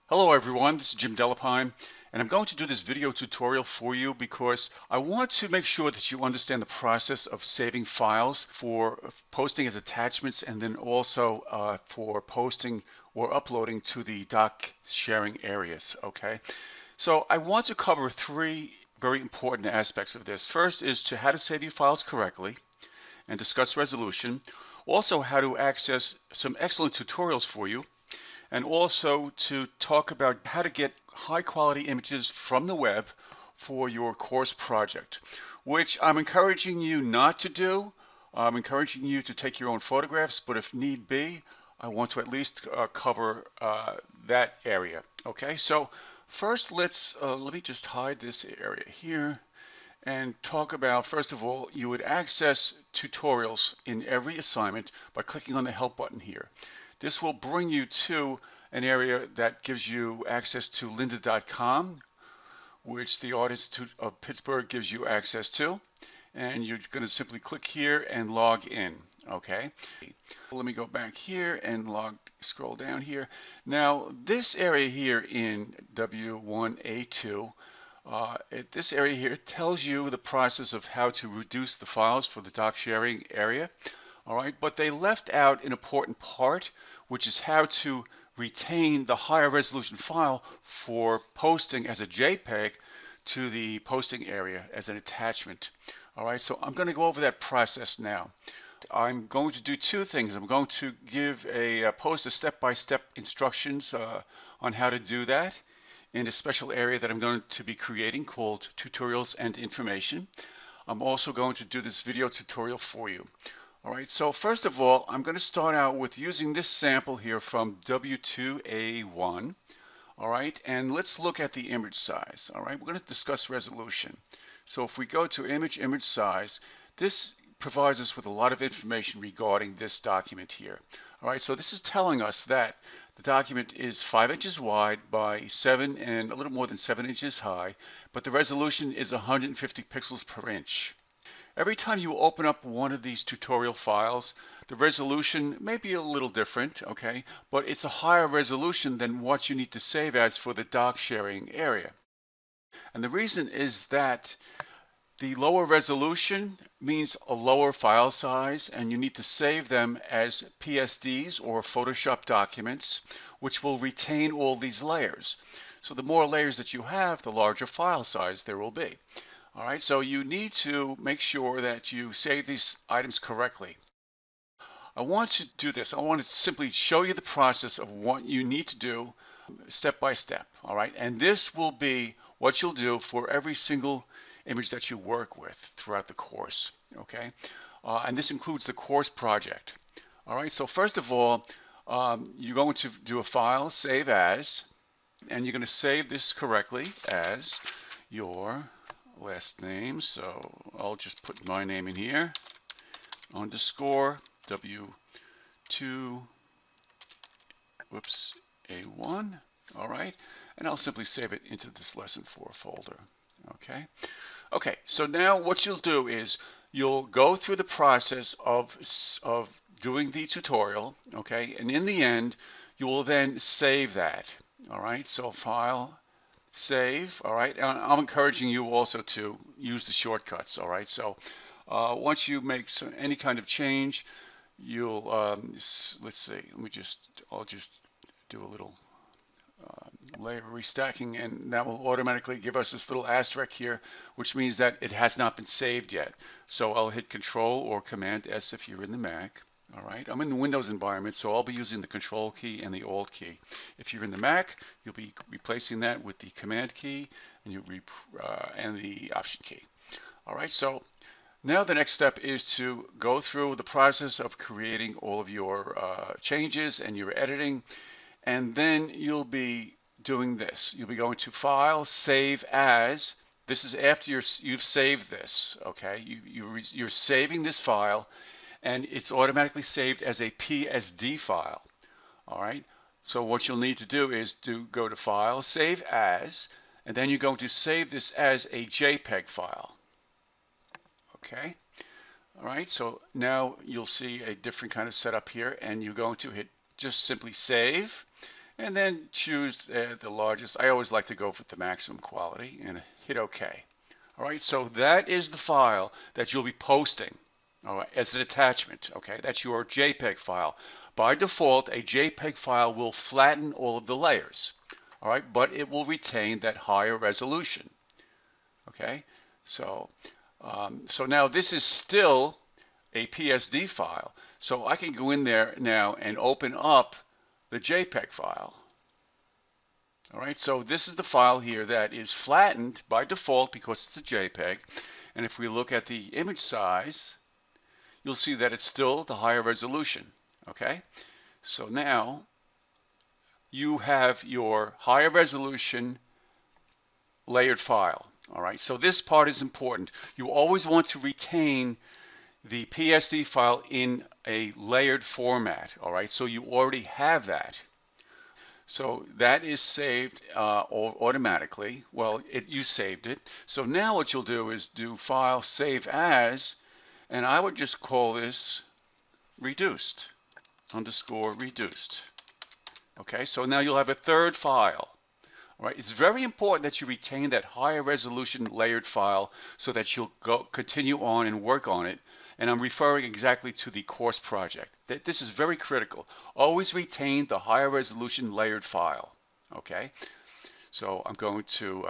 Hello everyone, this is Jim Delapine, and I'm going to do this video tutorial for you because I want to make sure that you understand the process of saving files for posting as attachments and then also for posting or uploading to the doc sharing areas, okay? So I want to cover three very important aspects of this. First is to how to save your files correctly and discuss resolution. Also how to access some excellent tutorials for you, and also to talk about how to get high quality images from the web for your course project, which I'm encouraging you not to do. I'm encouraging you to take your own photographs, but if need be, I want to at least cover that area. Okay, so first let me just hide this area here and talk about, first of all, you would access tutorials in every assignment by clicking on the help button here. This will bring you to an area that gives you access to lynda.com, which the Art Institute of Pittsburgh gives you access to. And you're going to simply click here and log in. Okay. Let me go back here and scroll down here. Now, this area here in W1A2, this area here tells you the process of how to reduce the files for the doc sharing area. All right, but they left out an important part, which is how to retain the higher resolution file for posting as a JPEG to the posting area as an attachment. All right, so I'm going to go over that process now. I'm going to do two things. I'm going to post a step-by-step instructions on how to do that in a special area that I'm going to be creating called Tutorials and Information. I'm also going to do this video tutorial for you. All right, so first of all, I'm going to start out with using this sample here from W2A1. All right, and let's look at the image size. All right, we're going to discuss resolution. So if we go to image size, this provides us with a lot of information regarding this document here. All right, so this is telling us that the document is 5 inches wide by 7 and a little more than 7 inches high, but the resolution is 150 pixels per inch. Every time you open up one of these tutorial files, the resolution may be a little different, okay, but it's a higher resolution than what you need to save as for the doc sharing area. And the reason is that the lower resolution means a lower file size, and you need to save them as PSDs or Photoshop documents, which will retain all these layers. So the more layers that you have, the larger file size there will be. All right, so you need to make sure that you save these items correctly. I want to do this. I want to simply show you the process of what you need to do step by step. All right, and this will be what you'll do for every single image that you work with throughout the course. Okay, and this includes the course project. All right, so first of all, you're going to do a file, save as, and you're going to save this correctly as your last name, so I'll just put my name in here, underscore W2, A1, all right, and I'll simply save it into this lesson 4 folder, okay? Okay, so now what you'll do is you'll go through the process of doing the tutorial, okay, and in the end, you will then save that, all right, so file, save, all right, and I'm encouraging you also to use the shortcuts, all right, so once you make any kind of change, you'll, let's see, I'll just do a little layer restacking, and that will automatically give us this little asterisk here, which means that it has not been saved yet. So I'll hit Control or Command S if you're in the Mac. All right, I'm in the Windows environment, so I'll be using the Control key and the Alt key. If you're in the Mac, you'll be replacing that with the Command key and the Option key. All right, so now the next step is to go through the process of creating all of your changes and your editing, and then you'll be doing this. You'll be going to File, Save As. This is after you've saved this, okay? You're saving this file, and it's automatically saved as a PSD file, all right? So what you'll need to do is to go to File, Save As, and then you're going to save this as a JPEG file, okay? All right, so now you'll see a different kind of setup here, and you're going to hit just simply Save, and then choose the largest. I always like to go for the maximum quality and hit OK. All right, so that is the file that you'll be posting, all right, as an attachment. Okay, that's your JPEG file. By default, a JPEG file will flatten all of the layers, all right, but it will retain that higher resolution. Okay, so so now this is still a PSD file, so I can go in there now and open up the JPEG file. All right, so this is the file here that is flattened by default because it's a JPEG. And if we look at the image size, you'll see that it's still the higher resolution. Okay, so now you have your higher resolution layered file. All right, so this part is important. You always want to retain the PSD file in a layered format. All right, so you already have that. So that is saved automatically. Well, you saved it. So now what you'll do is do File, Save As, and I would just call this reduced, underscore reduced. Okay, so now you'll have a third file. All right, it's very important that you retain that higher resolution layered file so that you'll continue on and work on it. And I'm referring exactly to the course project. This is very critical. Always retain the higher resolution layered file. Okay, so I'm going to,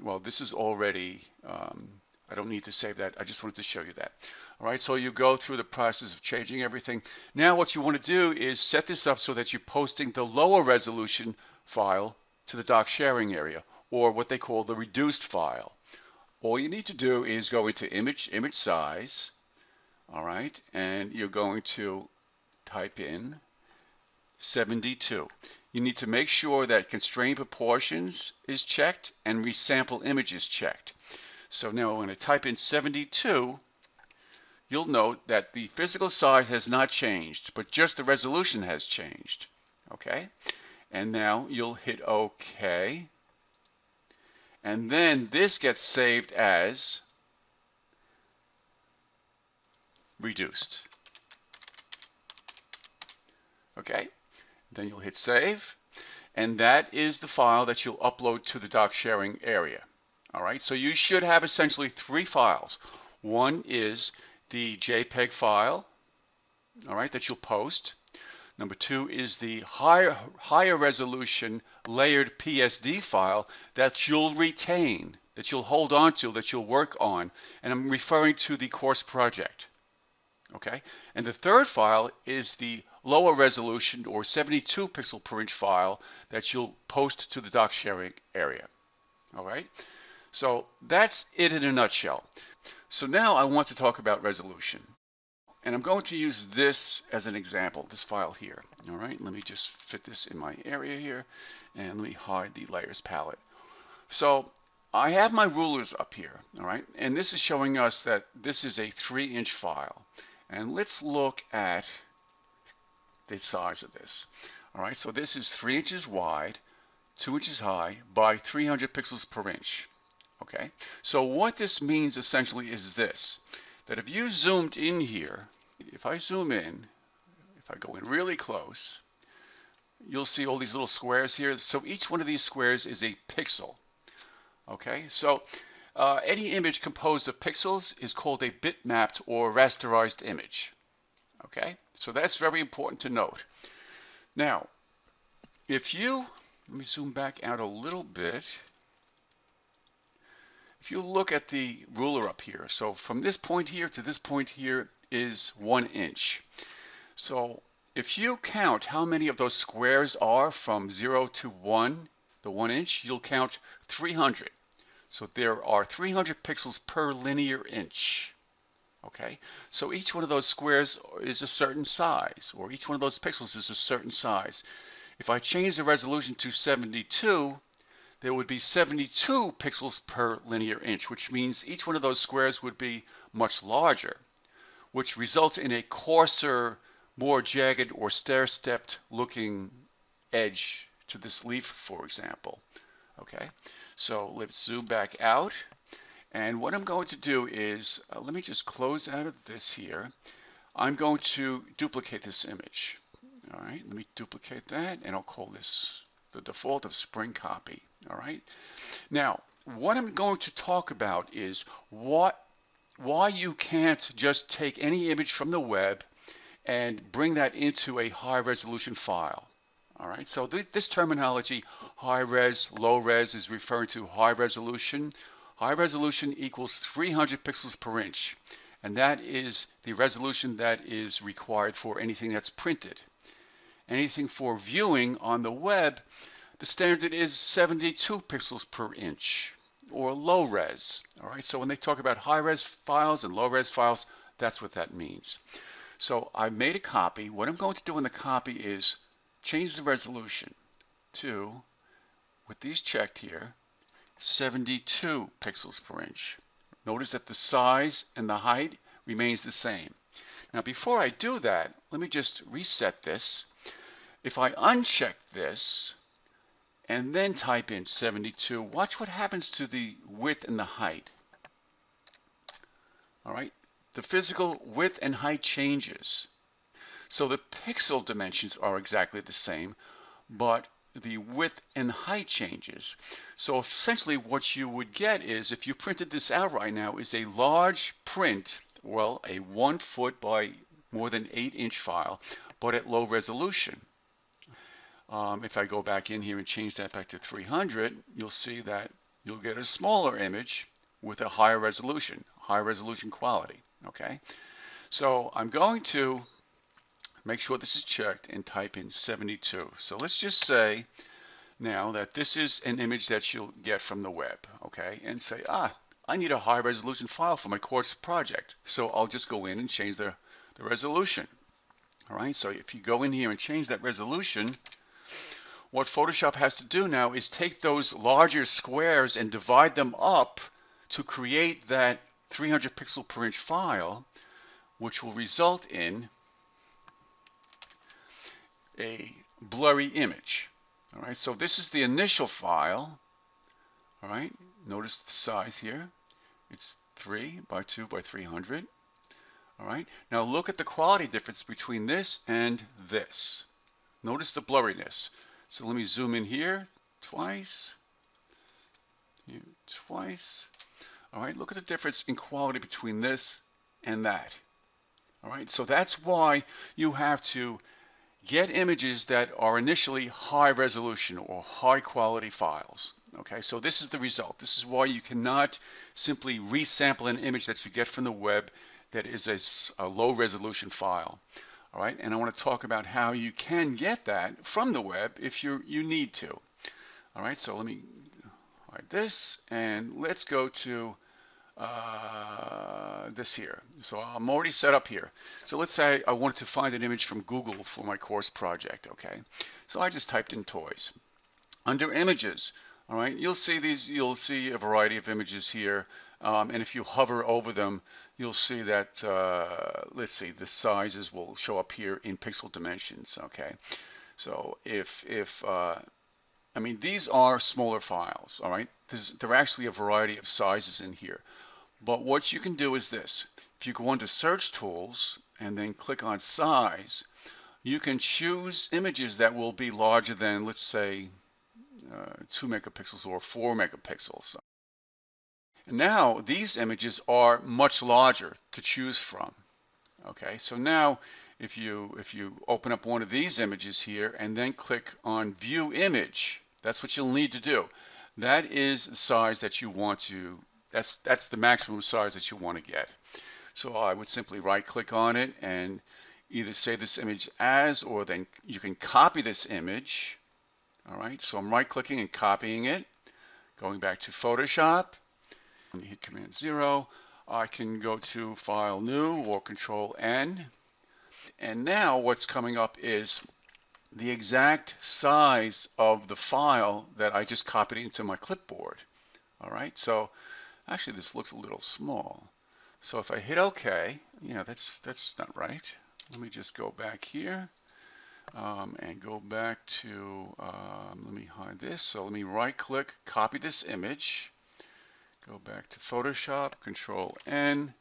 well, this is already, I don't need to save that. I just wanted to show you that. All right, so you go through the process of changing everything. Now what you want to do is set this up so that you're posting the lower resolution file to the doc sharing area, or what they call the reduced file. All you need to do is go into image size, all right, and you're going to type in 72. You need to make sure that constraint proportions is checked and resample image is checked. So now when I type in 72, you'll note that the physical size has not changed, but just the resolution has changed. Okay, and now you'll hit OK, and then this gets saved as reduced. Okay, then you'll hit save, and that is the file that you'll upload to the doc sharing area. All right, so you should have essentially three files. One is the JPEG file, all right, that you'll post. Number two is the higher resolution layered PSD file that you'll retain, that you'll hold on to, that you'll work on. And I'm referring to the course project. Okay, and the third file is the lower resolution or 72 pixel per inch file that you'll post to the doc sharing area. All right, so that's it in a nutshell. So now I want to talk about resolution. And I'm going to use this as an example, this file here. All right, let me just fit this in my area here, and let me hide the layers palette. So I have my rulers up here, all right, and this is showing us that this is a 3-inch file. And let's look at the size of this. All right, so this is 3 inches wide, 2 inches high by 300 pixels per inch. Okay, so what this means essentially is this, that if you zoomed in here, if I zoom in, if I go in really close, you'll see all these little squares here. So each one of these squares is a pixel. Okay, so any image composed of pixels is called a bitmapped or rasterized image. Okay, so that's very important to note. Now, if you, let me zoom back out a little bit. If you look at the ruler up here, so from this point here to this point here is 1 inch. So if you count how many of those squares are from 0 to 1, the 1 inch, you'll count 300. So there are 300 pixels per linear inch. Okay, so each one of those squares is a certain size, or each one of those pixels is a certain size. If I change the resolution to 72, there would be 72 pixels per linear inch, which means each one of those squares would be much larger, which results in a coarser, more jagged or stair-stepped looking edge to this leaf, for example. Okay, so let's zoom back out. And what I'm going to do is, let me just close out of this here. I'm going to duplicate this image. All right, let me duplicate that, and I'll call this the default of Spring Copy. All right. Now, what I'm going to talk about is why you can't just take any image from the web and bring that into a high resolution file. All right, so this terminology, high res, low res, is referring to high resolution. High resolution equals 300 pixels per inch, and that is the resolution that is required for anything that's printed. Anything for viewing on the web, the standard is 72 pixels per inch, or low res. All right, so when they talk about high res files and low res files, that's what that means. So I made a copy. What I'm going to do in the copy is change the resolution to, with these checked here, 72 pixels per inch. Notice that the size and the height remains the same. Now before I do that, let me just reset this. If I uncheck this and then type in 72, watch what happens to the width and the height. All right, the physical width and height changes. So the pixel dimensions are exactly the same, but the width and height changes. So essentially what you would get is, if you printed this out right now, is a large print, well, a 1 foot by more than 8-inch file, but at low resolution. If I go back in here and change that back to 300, you'll see that you'll get a smaller image with a higher resolution quality, okay? So I'm going to make sure this is checked and type in 72. So let's just say now that this is an image that you'll get from the web, okay? And say, I need a high resolution file for my course project. So I'll just go in and change the resolution. All right, so if you go in here and change that resolution, what Photoshop has to do now is take those larger squares and divide them up to create that 300 pixel per inch file, which will result in a blurry image. All right, so this is the initial file. All right, notice the size here. It's 3 by 2 by 300. All right, now look at the quality difference between this and this. Notice the blurriness. So let me zoom in here twice. Here, twice. All right, look at the difference in quality between this and that. All right, so that's why you have to get images that are initially high resolution or high quality files. Okay, so this is the result. This is why you cannot simply resample an image that you get from the web that is a low resolution file. All right, and I want to talk about how you can get that from the web if you need to. All right, so let me hide this and let's go to this here. So I'm already set up here. So let's say I wanted to find an image from Google for my course project, okay? So I just typed in toys. Under images, all right, you'll see a variety of images here. And if you hover over them, you'll see that, let's see, the sizes will show up here in pixel dimensions, okay? So I mean, these are smaller files, all right? There are actually a variety of sizes in here. But what you can do is this. If you go into Search Tools and then click on Size, you can choose images that will be larger than, let's say, 2 megapixels or 4 megapixels. And now these images are much larger to choose from. Okay, so now if you open up one of these images here and then click on View Image, that's what you'll need to do. That is the size that you want to. That's the maximum size that you want to get. So I would simply right click on it and either save this image as, or then you can copy this image. All right, so I'm right clicking and copying it. Going back to Photoshop, when you hit Command 0, I can go to File New or Control N. And now what's coming up is the exact size of the file that I just copied into my clipboard. All right, so actually this looks a little small. So if I hit OK, yeah, that's not right. Let me just go back here and go back to, let me hide this. So let me right click, copy this image, go back to Photoshop, Control N,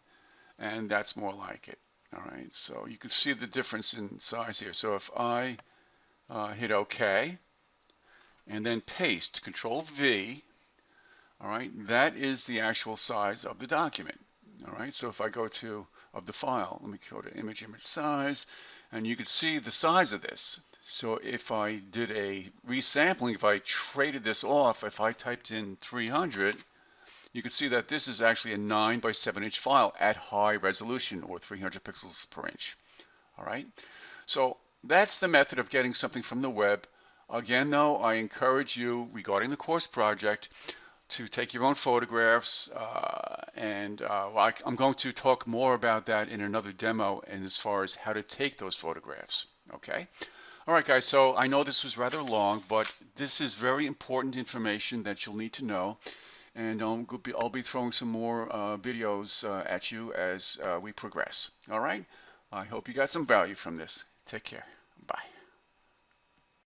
and that's more like it. All right, so you can see the difference in size here. So if I hit OK, and then paste, Control V. All right, that is the actual size of the document. All right, so if I go to of the file, let me go to image size, and you can see the size of this. So if I did a resampling, if I traded this off, if I typed in 300, you can see that this is actually a 9 by 7 inch file at high resolution, or 300 pixels per inch. All right, so that's the method of getting something from the web. Again, though, I encourage you, regarding the course project, to take your own photographs, well, I'm going to talk more about that in another demo, and as far as how to take those photographs. Okay. All right, guys, so I know this was rather long, but this is very important information that you'll need to know, and I'll be throwing some more videos at you as we progress. All right. I hope you got some value from this. Take care. Bye.